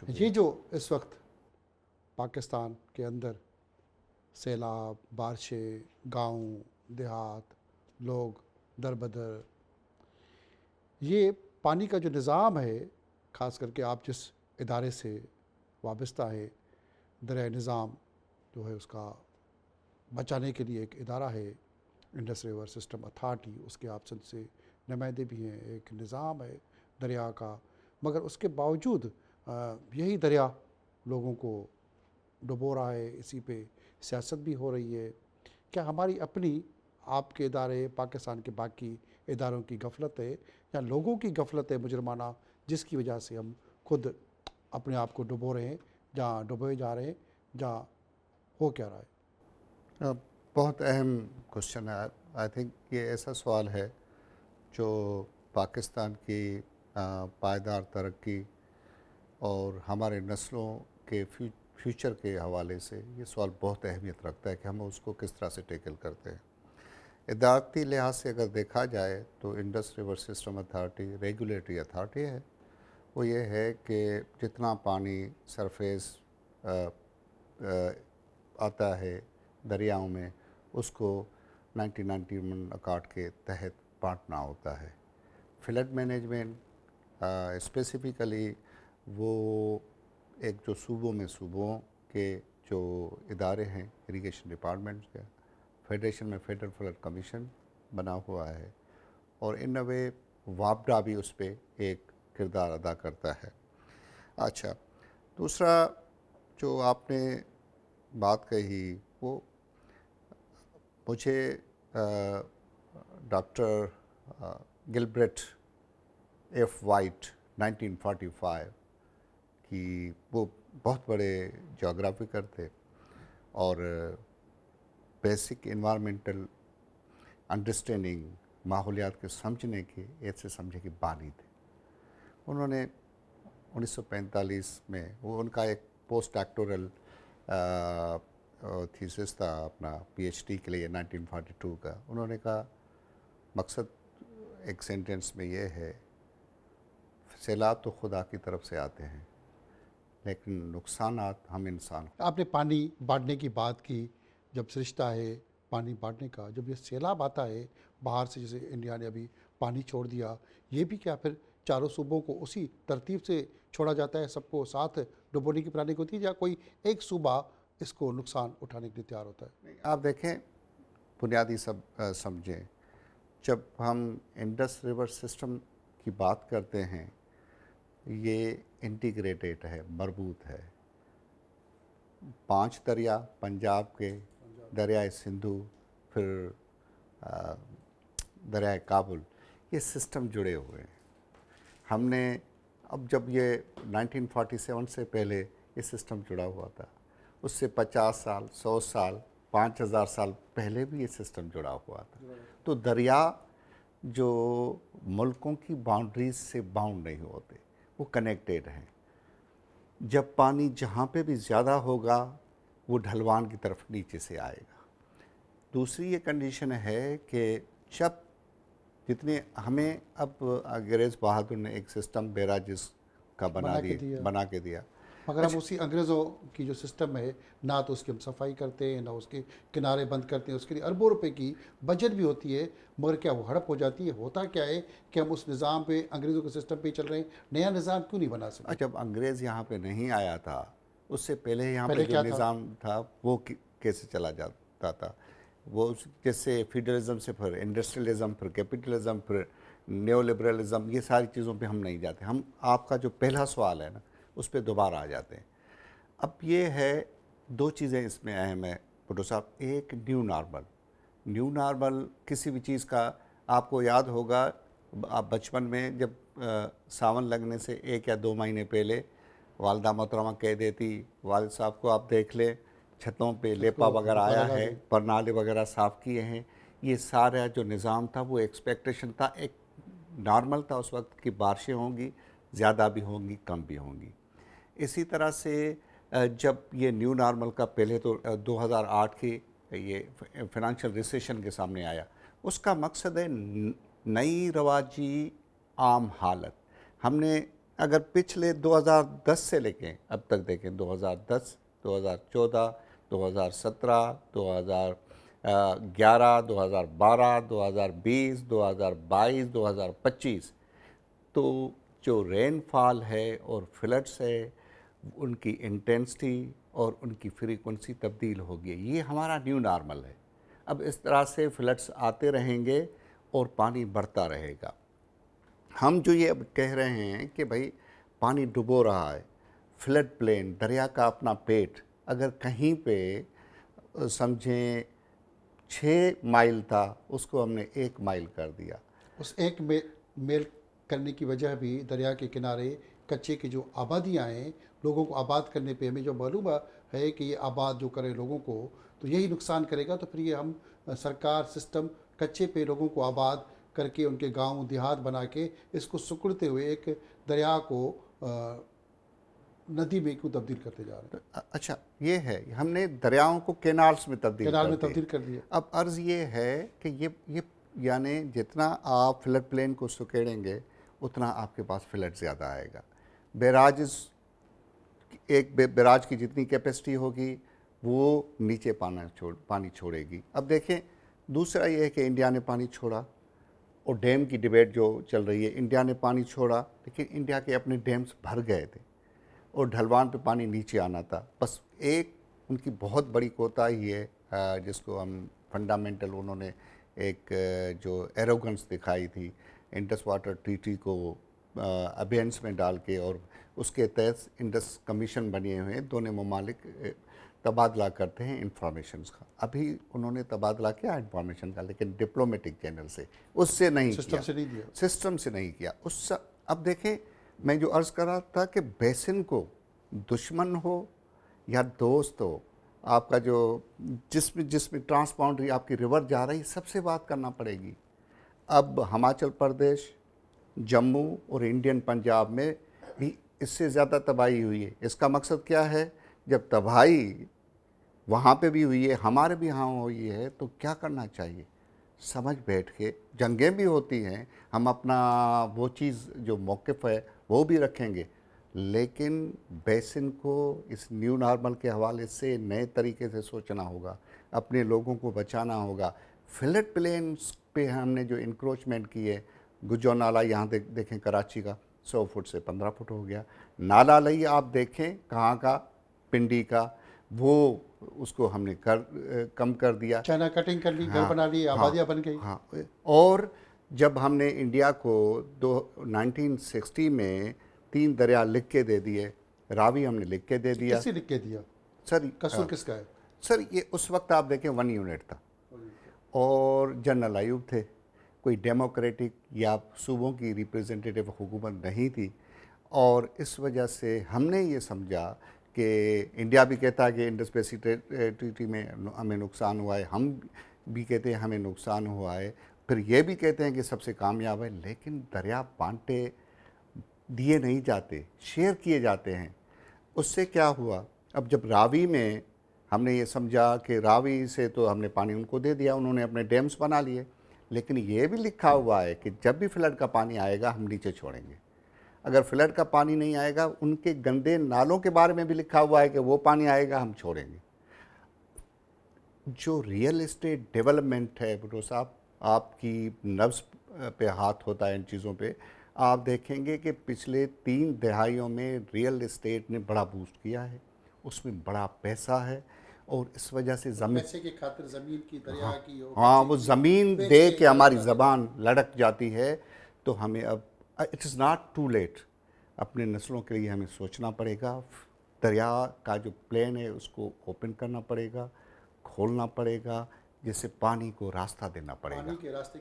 شکریہ۔ یہ جو اس وقت پاکستان کے اندر سیلاب، بارشیں، گاؤں دیہات، لوگ در بدر، یہ پانی کا جو نظام ہے، خاص کر کے آپ جس ادارے سے وابستہ ہے، دریا نظام جو ہے اس کا بچانے کے لیے ایک ادارہ ہے انڈس ریور سسٹم اتھارٹی، اس کے آپ سند سے نمائندے بھی ہیں، ایک نظام ہے دریا کا، مگر اس کے باوجود یہی دریا لوگوں کو ڈبو رہا ہے، اسی پہ سیاست بھی ہو رہی ہے۔ کیا ہماری اپنی، آپ کے ادارے، پاکستان کے باقی اداروں کی غفلت ہے یا لوگوں کی غفلت ہے مجرمانہ، جس کی وجہ سے ہم خود اپنے آپ کو ڈبو رہے ہیں، جہاں ڈبوئے جا رہے ہیں، جہاں ہو کیا رہا ہے؟ بہت اہم کوشچن ہے۔ آئی تھنک یہ ایسا سوال ہے جو پاکستان کی پائیدار ترقی اور ہمارے نسلوں کے فیوچر کے حوالے سے یہ سوال بہت اہمیت رکھتا ہے کہ ہم اس کو کس طرح سے ٹیکل کرتے ہیں۔ ادارتی لحاظ سے اگر دیکھا جائے تو Indus river system authority regulatory authority ہے۔ وہ یہ ہے کہ جتنا پانی سرفیس آتا ہے دریاؤں میں، اس کو 1991 اکارڈ کے تحت بانٹنا ہوتا ہے۔ فلڈ مینجمنٹ اسپیسیفکلی وہ ایک جو صوبوں کے جو ادارے ہیں اریگیشن ڈپارٹمنٹ کے، فیڈریشن میں فیڈرل فلڈ کمیشن بنا ہوا ہے، اور ان وے وابڈا بھی اس پہ ایک کردار ادا کرتا ہے۔ اچھا، دوسرا جو آپ نے بات کہی وہ مجھے ڈاکٹر گلبرٹ ایف وائٹ 1945 کی، وہ بہت بڑے جغرافیکر تھے اور بیسک انوائرمنٹل انڈرسٹینڈنگ، ماحولیات کے سمجھنے کے ایسے سمجھے کہ بانی تھے۔ انہوں نے 1945 میں وہ ان کا ایک پوسٹ ڈاکٹورل تھیسس تھا اپنا پی ایچ ڈی کے لیے 1942 کا۔ انہوں نے کہا مقصد ایک سینٹنس میں یہ ہے، سیلاب تو خدا کی طرف سے آتے ہیں لیکن نقصانات ہم انسان۔ آپ نے پانی بانٹنے کی بات کی، جب سرشتہ ہے پانی بانٹنے کا، جب یہ سیلاب آتا ہے باہر سے، جیسے انڈیا نے ابھی پانی چھوڑ دیا، یہ بھی کیا پھر چاروں صوبوں کو اسی ترتیب سے چھوڑا جاتا ہے، سب کو ساتھ ڈبونے کی پلاننگ ہوتی ہے، یا کوئی ایک صوبہ اس کو نقصان اٹھانے کے لیے تیار ہوتا ہے؟ آپ دیکھیں، بنیادی سمجھیں، جب ہم انڈس ریور سسٹم کی بات کرتے ہیں، یہ انٹیگریٹڈ ہے، مربوط ہے۔ 5 دریا پنجاب کے، دریائے سندھو، پھر دریائے کابل، یہ سسٹم جڑے ہوئے ہیں۔ ہم نے اب جب یہ 1947 سے پہلے یہ سسٹم جڑا ہوا تھا، اس سے 50 سال، 100 سال، 5000 سال پہلے بھی یہ سسٹم جڑا ہوا تھا۔ تو دریا جو ملکوں کی باؤنڈریز سے باؤنڈ نہیں ہوتے، وہ کنیکٹیڈ ہیں۔ جب پانی جہاں پہ بھی زیادہ ہوگا وہ ڈھلوان کی طرف نیچے سے آئے گا۔ دوسری یہ کنڈیشن ہے کہ جب جتنے ہمیں اب انگریز بہادر نے ایک سسٹم بیراجز کا بنا کے دیا، مگر ہم اسی انگریزوں کی جو سسٹم ہے، نہ تو اس کی ہم صفائی کرتے ہیں، نہ اس کے کنارے بند کرتے ہیں، اس کے لیے اربوں روپے کی بجٹ بھی ہوتی ہے، مگر کیا وہ ہڑپ ہو جاتی ہے؟ ہوتا کیا ہے کہ ہم اس نظام پہ، انگریزوں کے سسٹم پہ چل رہے ہیں، نیا نظام کیوں نہیں بنا سکتے؟ جب انگریز یہاں پہ نہیں آیا تھا، اس سے پہلے یہاں پہ جو کیا تھا؟ نظام تھا وہ کیسے چلا جاتا تھا؟ وہ جیسے فیڈرلزم سے پھر انڈسٹریلزم، پھر کیپٹلزم، پھر نیو لبرلزم، یہ ساری چیزوں پہ ہم نہیں جاتے۔ ہم آپ کا جو پہلا سوال ہے نا، اس پہ دوبارہ آ جاتے ہیں۔ اب یہ ہے، 2 چیزیں اس میں اہم ہیں بھٹو صاحب۔ ایک نیو نارمل کسی بھی چیز کا، آپ کو یاد ہوگا آپ بچپن میں جب ساون لگنے سے 1 یا 2 مہینے پہلے والدہ محترمہ کہہ دیتی والد صاحب کو آپ دیکھ لیں چھتوں پہ لیپا وغیرہ آیا ہے، پرنالے وغیرہ صاف کیے ہیں۔ یہ سارا جو نظام تھا وہ ایکسپیکٹیشن تھا، ایک نارمل تھا اس وقت کی بارشیں ہوں گی، زیادہ بھی ہوں گی، کم بھی ہوں گی۔ اسی طرح سے جب یہ نیو نارمل کا پہلے تو 2008 کی یہ فائنانشل ریسیشن کے سامنے آیا، اس کا مقصد ہے نئی رواجی عام حالت۔ ہم نے अगर पिछले 2010 से लेके अब तक देखें, 2010, 2014, 2017, 2011, 2012, 2020, 2022, 2025, तो जो रेनफॉल है और फ्लड्स है, उनकी इंटेंसिटी और उनकी फ्रीक्वेंसी तब्दील हो गई। ये हमारा न्यू नॉर्मल है। अब इस तरह से फ्लड्स आते रहेंगे और पानी बढ़ता रहेगा। हम जो ये अब कह रहे हैं कि भाई पानी डुबो रहा है, फ्लड प्लेन, दरिया का अपना पेट अगर कहीं पे समझें 6 माइल था, उसको हमने 1 माइल कर दिया। उस एक मेल करने की वजह भी दरिया के किनारे कच्चे की जो आबादियाँ हैं, लोगों को आबाद करने पे हमें जो मालूम है कि ये आबाद जो करे लोगों को तो यही नुकसान करेगा। तो फिर ये हम सरकार सिस्टम कच्चे पे लोगों को आबाद करके उनके गांव देहात बना के इसको सिकुड़ते हुए एक दरिया को नदी में क्यों तब्दील करते जा रहे हैं। अच्छा, ये है, हमने दरियाओं को कैनाल्स में तब्दील कैनाल कर में दिए। तब्दील कर दिया। अब अर्ज़ ये है कि ये यानी जितना आप फ्लड प्लेन को सुकेड़ेंगे उतना आपके पास फ्लड ज़्यादा आएगा। बैराजेस, एक बैराज की जितनी कैपेसिटी होगी वो नीचे पानी छोड़ेगी। अब देखें, दूसरा ये है कि इंडिया ने पानी छोड़ा और डैम की डिबेट जो चल रही है, इंडिया ने पानी छोड़ा लेकिन इंडिया के अपने डैम्स भर गए थे और ढलवान पे पानी नीचे आना था। बस एक उनकी बहुत बड़ी कोताही है, जिसको हम फंडामेंटल, उन्होंने एक जो एरोगेंस दिखाई थी इंडस वाटर ट्रीटी को अबेंस में डाल के, और उसके तहत इंडस कमीशन बने हुए हैं, दोनों ममालिक तबादला करते हैं इंफॉर्मेशंस का। अभी उन्होंने तबादला किया इंफॉर्मेशन का, लेकिन डिप्लोमेटिक चैनल से, उससे नहीं सिस्टम किया, से नहीं दिया। सिस्टम से नहीं किया। अब देखें, मैं जो अर्ज़ कर रहा था कि बेसिन को दुश्मन हो या दोस्त हो, आपका जो जिसमें ट्रांसबाउंड्री आपकी रिवर जा रही, सबसे बात करना पड़ेगी। अब हिमाचल प्रदेश, जम्मू और इंडियन पंजाब में भी इससे ज़्यादा तबाही हुई है। इसका मकसद क्या है? जब तबाही वहाँ पे भी हुई है, हमारे भी यहाँ हुई है, तो क्या करना चाहिए? समझ बैठ के, जंगें भी होती हैं, हम अपना वो चीज़ जो मौक़िफ़ है वो भी रखेंगे, लेकिन बेसिन को इस न्यू नॉर्मल के हवाले से नए तरीके से सोचना होगा, अपने लोगों को बचाना होगा। फ्लड प्लेन्स पे हमने जो इंक्रोचमेंट की है, गुज्जो नाला यहाँ देखें कराची का 100 फुट से 15 फुट हो गया। नाला लई आप देखें कहाँ का, पिंडी का, वो उसको हमने कम कर दिया। चाइना कटिंग कर ली, घर हाँ, बना लिए, आबादियाँ बन गई। हाँ, और जब हमने इंडिया को 1960 में 3 दरिया लिख के दे दिए, रावी हमने लिख के दे दिया। किसने लिख के दिया? सर कसूर किसका है? सर ये उस वक्त आप देखें 1 यूनिट था और जनरल अयूब थे, कोई डेमोक्रेटिक या सूबों की रिप्रेजेंटेटिव हुकूमत नहीं थी, और इस वजह से हमने ये समझा कि इंडिया भी कहता है कि इंडस बेसिक ट्रीटी में हमें नुकसान हुआ है, हम भी कहते हैं हमें नुकसान हुआ है, फिर ये भी कहते हैं कि सबसे कामयाब है, लेकिन दरिया बांटे दिए नहीं जाते, शेयर किए जाते हैं। उससे क्या हुआ? अब जब रावी में हमने ये समझा कि रावी से तो हमने पानी उनको दे दिया, उन्होंने अपने डैम्स बना लिए, लेकिन ये भी लिखा हुआ है कि जब भी फ्लड का पानी आएगा हम नीचे छोड़ेंगे। अगर फ्लड का पानी नहीं आएगा, उनके गंदे नालों के बारे में भी लिखा हुआ है कि वो पानी आएगा हम छोड़ेंगे। जो रियल एस्टेट डेवलपमेंट है भुट्टो साहब, आपकी नब्ज़ पे हाथ होता है इन चीज़ों पे। आप देखेंगे कि पिछले 3 दहाइयों में रियल एस्टेट ने बड़ा बूस्ट किया है, उसमें बड़ा पैसा है, और इस वजह से ज़मीन, पैसे की खातिर ज़मीन की, दरिया की, हाँ, वो ज़मीन दे के हमारी ज़बान लड़क जाती है। तो हमें अब it is not too late, अपने नस्लों के लिए हमें सोचना पड़ेगा। दरिया का जो प्लेन है उसको ओपन करना पड़ेगा, खोलना पड़ेगा, जिससे पानी को रास्ता देना पड़ेगा। पानी के रास्ते